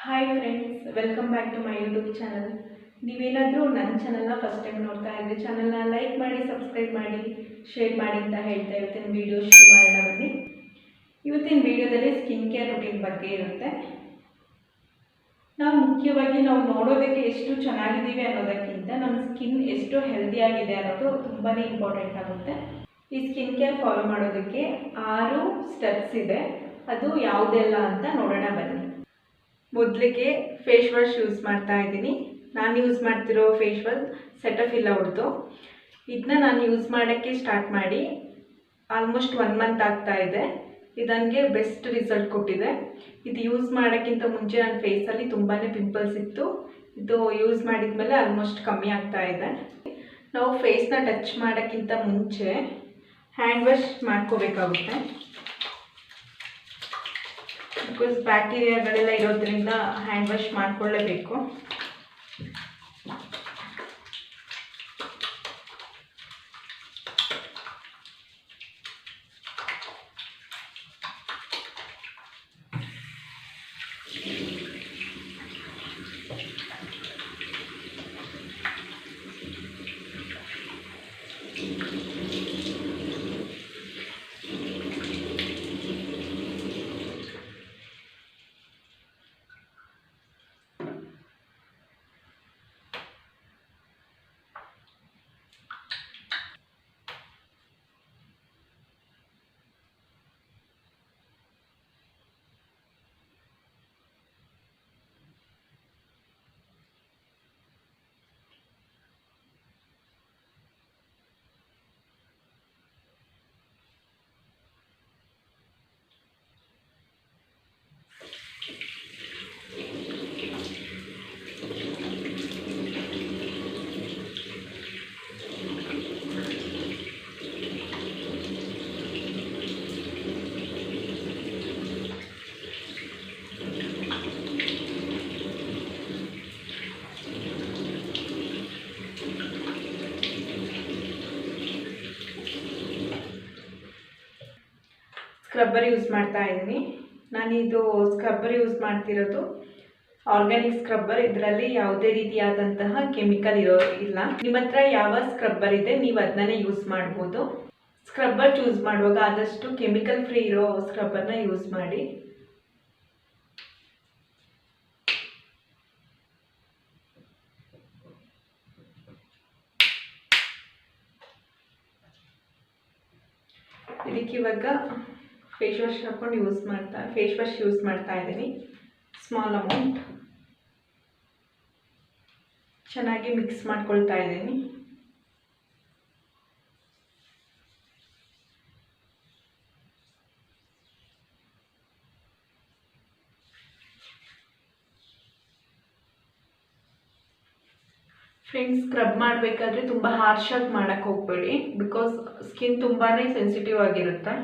Hi friends, welcome back to my YouTube channel. ನೀವೇನಾದರೂ ನನ್ನ ಚಾನಲ್ನ ಫಸ್ಟ್ ಟೈಮ್ ನೋಡ್ತಾ ಇದ್ದರೆ ಚಾನಲ್ನ ಲೈಕ್ ಮಾಡಿ, ಸಬ್ಸ್ಕ್ರೈಬ್ ಮಾಡಿ, ಶೇರ್ ಮಾಡಿ ಅಂತ ಹೇಳ್ತಾ ಇವತ್ತಿನ ವೀಡಿಯೋ ಶುರು ಮಾಡೋಣ ಬನ್ನಿ. ಇವತ್ತಿನ ವೀಡಿಯೋದಲ್ಲಿ ಸ್ಕಿನ್ ಕೇರ್ ರೂಟೀನ್ ಬಗ್ಗೆ ಇರುತ್ತೆ. ಮುಖ್ಯವಾಗಿ ನಾವು ನೋಡೋದಕ್ಕೆ ಎಷ್ಟು ಚೆನ್ನಾಗಿದ್ದೀವಿ ಅನ್ನೋದಕ್ಕಿಂತ ನಮ್ಮ ಸ್ಕಿನ್ ಎಷ್ಟು ಹೆಲ್ದಿಯಾಗಿದೆ ಅನ್ನೋದು ತುಂಬಾ ಇಂಪಾರ್ಟೆಂಟ್ ಆಗುತ್ತೆ. ಈ ಸ್ಕಿನ್ ಕೇರ್ ಫಾಲೋ ಮಾಡೋದಕ್ಕೆ 6 ಸ್ಟೆಪ್ಸ್ ಇದೆ. ಅದು ಯಾವುದೆಲ್ಲ ಅಂತ ನೋಡೋಣ ಬನ್ನಿ. ಮೊದಲಿಗೆ ಫೇಸ್ ವಾಶ್ ಯೂಸ್ ಮಾಡ್ತಾ ಇದ್ದೀನಿ. ನಾನು ಯೂಸ್ ಮಾಡ್ತಿರೋ ಫೇಸ್ ವಾಶ್ ಸೆಟಫಿಲ್ ಅವ್ರದ್ದು. ಇದನ್ನ ನಾನು ಯೂಸ್ ಮಾಡೋಕ್ಕೆ ಸ್ಟಾರ್ಟ್ ಮಾಡಿ ಆಲ್ಮೋಸ್ಟ್ 1 ಮಂತ್ ಆಗ್ತಾ ಇದೆ. ಇದು ನನಗೆ ಬೆಸ್ಟ್ ರಿಸಲ್ಟ್ ಕೊಟ್ಟಿದೆ. ಇದು ಯೂಸ್ ಮಾಡೋಕ್ಕಿಂತ ಮುಂಚೆ ನನ್ನ ಫೇಸಲ್ಲಿ ತುಂಬಾ ಪಿಂಪಲ್ಸ್ ಇತ್ತು. ಇದು ಯೂಸ್ ಮಾಡಿದ ಮೇಲೆ ಆಲ್ಮೋಸ್ಟ್ ಕಮ್ಮಿ ಆಗ್ತಾ ಇದೆ. ನಾವು ಫೇಸ್ನ ಟಚ್ ಮಾಡೋಕ್ಕಿಂತ ಮುಂಚೆ ಹ್ಯಾಂಡ್ ವಾಶ್ ಮಾಡ್ಕೋಬೇಕಾಗುತ್ತೆ. ಬಿಕಾಸ್ ಬ್ಯಾಕ್ಟೀರಿಯಾಗಳೆಲ್ಲ ಇರೋದ್ರಿಂದ ಹ್ಯಾಂಡ್ ವಾಶ್ ಮಾಡಿಕೊಳ್ಳೇಬೇಕು. ಸ್ಕ್ರಬ್ಬರ್ ಯೂಸ್ ಮಾಡ್ತಾ ಇದ್ದೀನಿ. ನಾನಿದು ಸ್ಕ್ರಬ್ಬರ್ ಯೂಸ್ ಮಾಡ್ತಿರೋದು ಆರ್ಗ್ಯಾನಿಕ್ ಸ್ಕ್ರಬ್ಬರ್. ಇದರಲ್ಲಿ ಯಾವುದೇ ರೀತಿಯಾದಂತಹ ಕೆಮಿಕಲ್ ಇಲ್ಲ. ನಿಮ್ಮ ಹತ್ರ ಯಾವ ಸ್ಕ್ರಬ್ಬರ್ ಇದೆ ನೀವು ಅದನ್ನೇ ಯೂಸ್ ಮಾಡ್ಬೋದು. ಸ್ಕ್ರಬ್ಬರ್ ಚೂಸ್ ಮಾಡುವಾಗ ಆದಷ್ಟು ಕೆಮಿಕಲ್ ಫ್ರೀ ಇರೋ ಸ್ಕ್ರಬ್ಬರ್ನ ಯೂಸ್ ಮಾಡಿ. ಇದಕ್ಕೆ ಇವಾಗ ಫೇಸ್ ವಾಶ್ ಹಾಕೊಂಡು ಫೇಸ್ ವಾಶ್ ಯೂಸ್ ಮಾಡ್ತಾ ಇದ್ದೀನಿ. ಸ್ಮಾಲ್ ಅಮೌಂಟ್ ಚೆನ್ನಾಗಿ ಮಿಕ್ಸ್ ಮಾಡ್ಕೊಳ್ತಾ ಇದ್ದೀನಿ. ಫ್ರೆಂಡ್ಸ್, ಸ್ಕ್ರಬ್ ಮಾಡಬೇಕಾದ್ರೆ ತುಂಬ ಹಾರ್ಶಾಗಿ ಮಾಡೋಕ್ಕೆ ಹೋಗಬೇಡಿ. ಬಿಕಾಸ್ ಸ್ಕಿನ್ ತುಂಬಾ ಸೆನ್ಸಿಟಿವ್ ಆಗಿರುತ್ತೆ.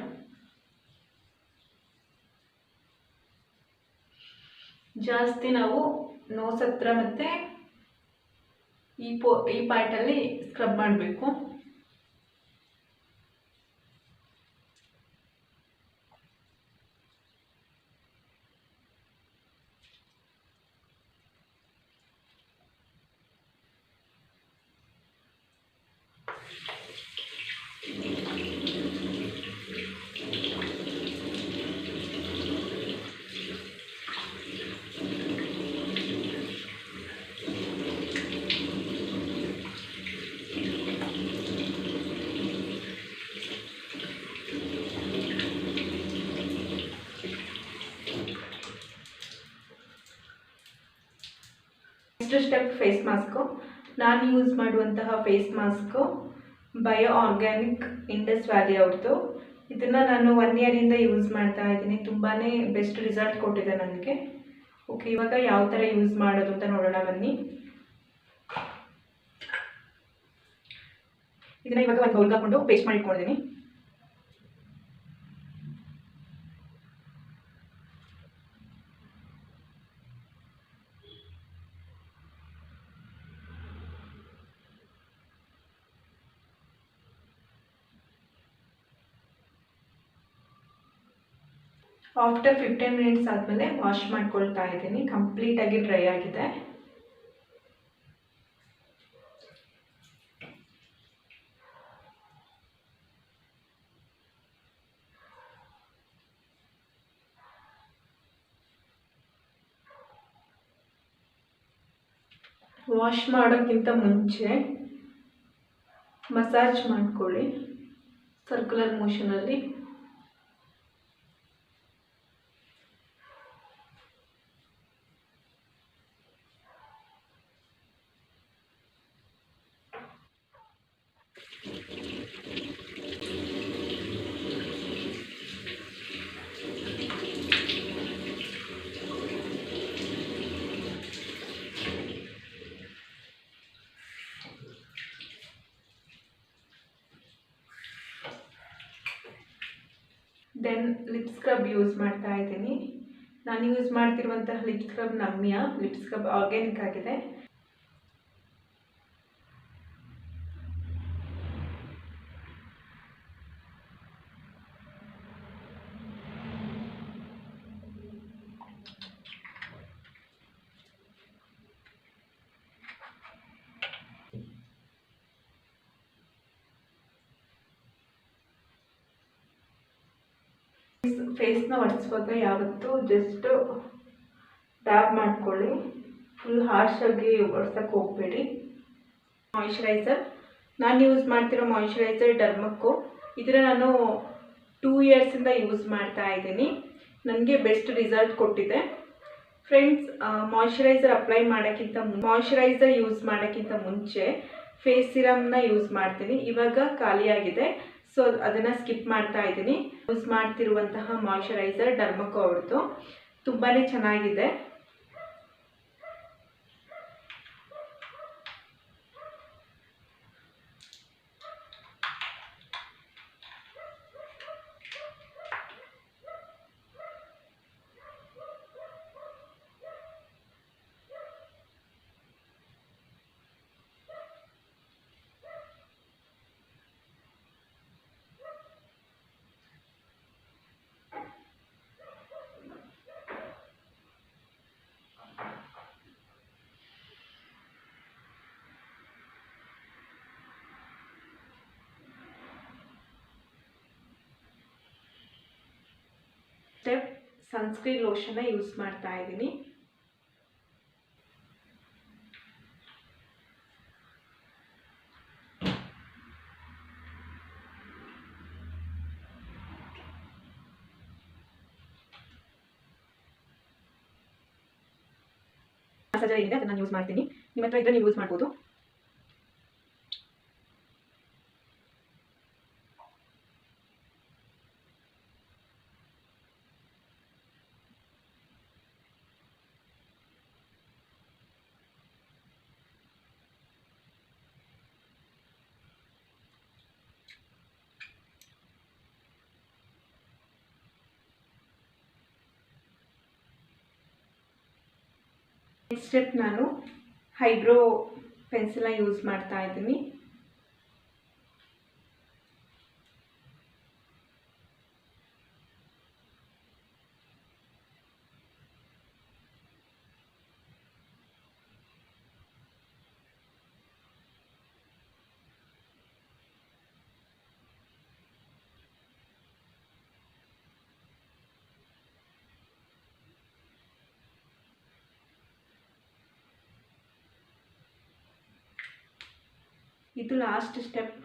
ಜಾಸ್ತಿ ನಾವು ನೋಸ್ ಹತ್ರ ಮತ್ತು ಈ ಪಾರ್ಟಲ್ಲಿ ಸ್ಕ್ರಬ್ ಮಾಡಬೇಕು. Next step face mask. ನಾನು ಯೂಸ್ ಮಾಡುವಂತಹ face mask bio organic Indus Valley ಅವ್ರದ್ದು. ಇದನ್ನು ನಾನು 1 ಇಯರಿಂದ ಯೂಸ್ ಮಾಡ್ತಾ ಇದ್ದೀನಿ. ತುಂಬಾ ಬೆಸ್ಟ್ ರಿಸಲ್ಟ್ ಕೊಟ್ಟಿದೆ ನನಗೆ. ಓಕೆ, ಇವಾಗ ಯಾವ ಥರ ಯೂಸ್ ಮಾಡೋದು ಅಂತ ನೋಡೋಣ ಬನ್ನಿ. ಇದನ್ನು ಇವಾಗ ಒಂದು ಬೌಲ್ಗೆ ಹಾಕೊಂಡು ಪೇಸ್ಟ್ ಮಾಡಿ ಇಟ್ಕೊಂಡಿದ್ದೀನಿ. ಆಫ್ಟರ್ 15 ಮಿನಿಟ್ಸ್ ಆದಮೇಲೆ ವಾಶ್ ಮಾಡ್ಕೊಳ್ತಾ ಇದ್ದೀನಿ. ಕಂಪ್ಲೀಟಾಗಿ ಡ್ರೈ ಆಗಿದೆ. ವಾಶ್ ಮಾಡೋಕ್ಕಿಂತ ಮುಂಚೆ ಮಸಾಜ್ ಮಾಡ್ಕೊಳ್ಳಿ ಸರ್ಕ್ಯುಲರ್ ಮೋಷನಲ್ಲಿ. ದೆನ್ ಲಿಪ್ ಸ್ಕ್ರಬ್ ಯೂಸ್ ಮಾಡ್ತಾ ಇದ್ದೀನಿ. ನಾನು ಯೂಸ್ ಮಾಡ್ತಿರುವಂತಹ ಲಿಪ್ ಸ್ಕ್ರಬ್ ನಮ್ಯಾ ಲಿಪ್ ಸ್ಕ್ರಬ್ ಆರ್ಗ್ಯಾನಿಕ್ ಆಗಿದೆ. ಫೇಸ್ನ ಒರೆಸುವಾಗ ಯಾವತ್ತೂ ಜಸ್ಟ್ ಟ್ಯಾಪ್ ಮಾಡ್ಕೊಳ್ಳಿ, ಫುಲ್ ಹಾರ್ಶಾಗಿ ಒರೆಸೋಕ್ಕೆ ಹೋಗಬೇಡಿ. ಮಾಯಿಶ್ಚರೈಸರ್ ನಾನು ಯೂಸ್ ಮಾಡ್ತಿರೋ ಮಾಯಿಶ್ಚರೈಸರ್ ಡರ್ಮಕ್ಕೋ. ಇದನ್ನು ನಾನು 2 ಇಯರ್ಸಿಂದ ಯೂಸ್ ಮಾಡ್ತಾ ಇದ್ದೀನಿ. ನನಗೆ ಬೆಸ್ಟ್ ರಿಸಲ್ಟ್ ಕೊಟ್ಟಿದೆ ಫ್ರೆಂಡ್ಸ್. ಮಾಯಿಶ್ಚರೈಸರ್ ಯೂಸ್ ಮಾಡೋಕ್ಕಿಂತ ಮುಂಚೆ ಫೇಸ್ ಸಿರಮ್ನ ಯೂಸ್ ಮಾಡ್ತೀನಿ. ಇವಾಗ ಖಾಲಿಯಾಗಿದೆ, ಸೊ ಅದನ್ನು ಸ್ಕಿಪ್ ಮಾಡ್ತಾ ಇದ್ದೀನಿ. ಯೂಸ್ ಮಾಡ್ತಿರುವಂತಹ ಮಾಯಿಶ್ಚರೈಸರ್ ಡರ್ಮಕ್ಕೋ ಅವ್ರದ್ದು ತುಂಬಾ ಚೆನ್ನಾಗಿದೆ. ಸ್ಟೆಪ್ ಸನ್ಸ್ಕ್ರೀನ್ ಲೋಷನ್ನ ಯೂಸ್ ಮಾಡ್ತಾ ಇದ್ದೀನಿ. ಮಾಯಿಶ್ಚರೈಸರ್ ಏನಿದೆ ಅದನ್ನು ಯೂಸ್ ಮಾಡ್ತೀನಿ. ನಿಮ್ಮ ಹತ್ರ ಇದ್ರೆ ನೀವು ಯೂಸ್ ಮಾಡ್ಬೋದು. ನೆಕ್ಸ್ಟ್ ಸ್ಟೆಪ್ ನಾನು ಐಬ್ರೋ ಪೆನ್ಸಿಲ್ನ ಯೂಸ್ ಮಾಡ್ತಾ ಇದ್ದೀನಿ. ಇದು ಲಾಸ್ಟ್ ಸ್ಟೆಪ್.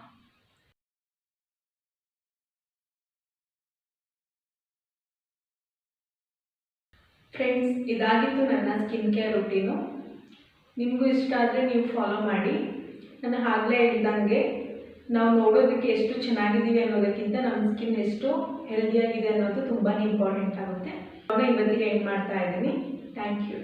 ಫ್ರೆಂಡ್ಸ್, ಇದಾಗಿತ್ತು ನನ್ನ ಸ್ಕಿನ್ ಕೇರ್ ರುಟೀನು. ನಿಮಗೂ ಇಷ್ಟ ಆದರೆ ನೀವು ಫಾಲೋ ಮಾಡಿ. ನಾನು ಆಗಲೇ ಹೇಳ್ದಂಗೆ ನಾವು ನೋಡೋದಕ್ಕೆ ಎಷ್ಟು ಚೆನ್ನಾಗಿದ್ದೀವಿ ಅನ್ನೋದಕ್ಕಿಂತ ನಮ್ಮ ಸ್ಕಿನ್ ಎಷ್ಟು ಹೆಲ್ದಿಯಾಗಿದೆ ಅನ್ನೋದು ತುಂಬಾ ಇಂಪಾರ್ಟೆಂಟ್ ಆಗುತ್ತೆ. ಆವಾಗ ಇವತ್ತಿಗೆ ಎಂಡ್ ಮಾಡ್ತಾ ಇದ್ದೀನಿ. Thank you.